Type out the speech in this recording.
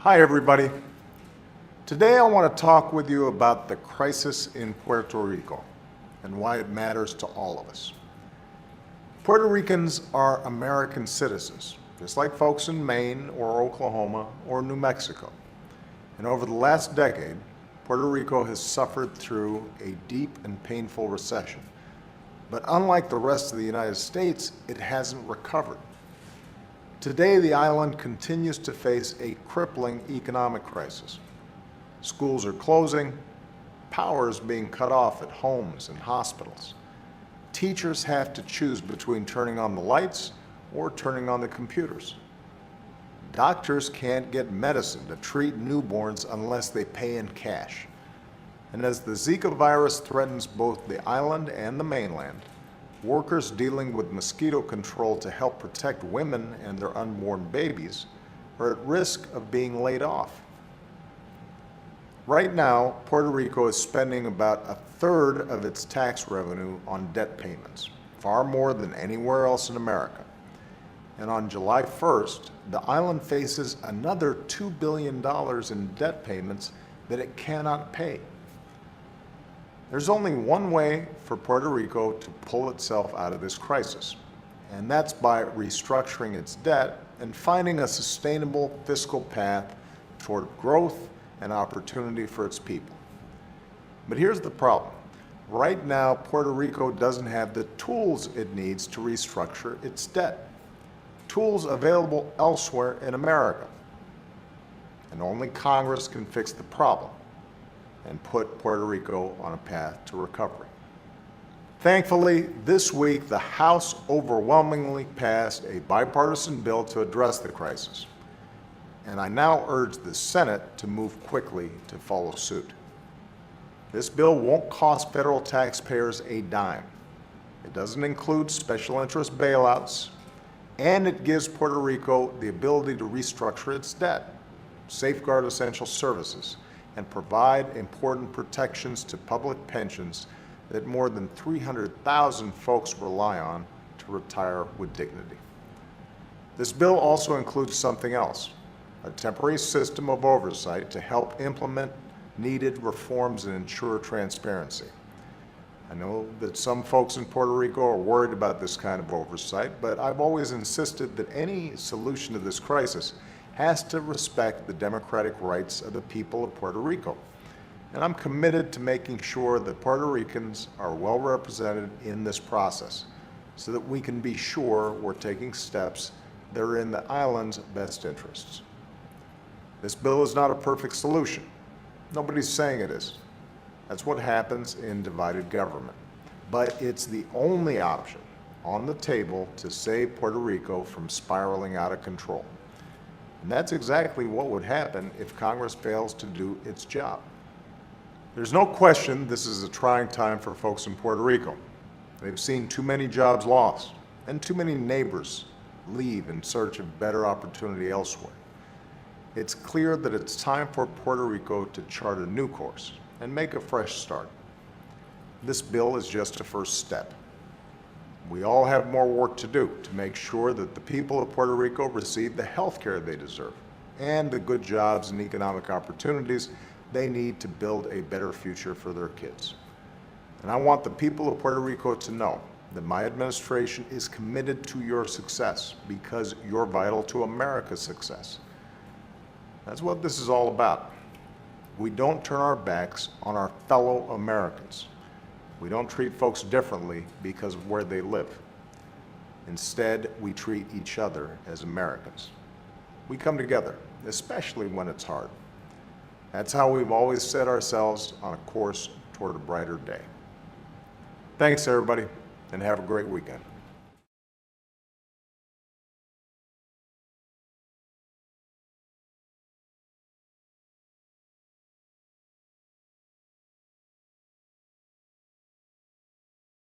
Hi, everybody. Today I want to talk with you about the crisis in Puerto Rico and why it matters to all of us. Puerto Ricans are American citizens, just like folks in Maine or Oklahoma or New Mexico. And over the last decade, Puerto Rico has suffered through a deep and painful recession. But unlike the rest of the United States, it hasn't recovered. Today, the island continues to face a crippling economic crisis. Schools are closing, power is being cut off at homes and hospitals. Teachers have to choose between turning on the lights or turning on the computers. Doctors can't get medicine to treat newborns unless they pay in cash. And as the Zika virus threatens both the island and the mainland, workers dealing with mosquito control to help protect women and their unborn babies are at risk of being laid off. Right now, Puerto Rico is spending about a third of its tax revenue on debt payments, far more than anywhere else in America. And on July 1st, the island faces another $2 billion in debt payments that it cannot pay. There's only one way for Puerto Rico to pull itself out of this crisis, and that's by restructuring its debt and finding a sustainable fiscal path toward growth and opportunity for its people. But here's the problem. Right now, Puerto Rico doesn't have the tools it needs to restructure its debt. Tools available elsewhere in America. And only Congress can fix the problem and put Puerto Rico on a path to recovery. Thankfully, this week the House overwhelmingly passed a bipartisan bill to address the crisis. And I now urge the Senate to move quickly to follow suit. This bill won't cost federal taxpayers a dime. It doesn't include special interest bailouts, and it gives Puerto Rico the ability to restructure its debt, safeguard essential services, and provide important protections to public pensions that more than 300,000 folks rely on to retire with dignity. This bill also includes something else, a temporary system of oversight to help implement needed reforms and ensure transparency. I know that some folks in Puerto Rico are worried about this kind of oversight, but I've always insisted that any solution to this crisis has to respect the democratic rights of the people of Puerto Rico. And I'm committed to making sure that Puerto Ricans are well represented in this process so that we can be sure we're taking steps that are in the island's best interests. This bill is not a perfect solution. Nobody's saying it is. That's what happens in divided government. But it's the only option on the table to save Puerto Rico from spiraling out of control. And that's exactly what would happen if Congress fails to do its job. There's no question this is a trying time for folks in Puerto Rico. They've seen too many jobs lost and too many neighbors leave in search of better opportunity elsewhere. It's clear that it's time for Puerto Rico to chart a new course and make a fresh start. This bill is just a first step. We all have more work to do to make sure that the people of Puerto Rico receive the health care they deserve and the good jobs and economic opportunities they need to build a better future for their kids. And I want the people of Puerto Rico to know that my administration is committed to your success because you're vital to America's success. That's what this is all about. We don't turn our backs on our fellow Americans. We don't treat folks differently because of where they live. Instead, we treat each other as Americans. We come together, especially when it's hard. That's how we've always set ourselves on a course toward a brighter day. Thanks, everybody, and have a great weekend.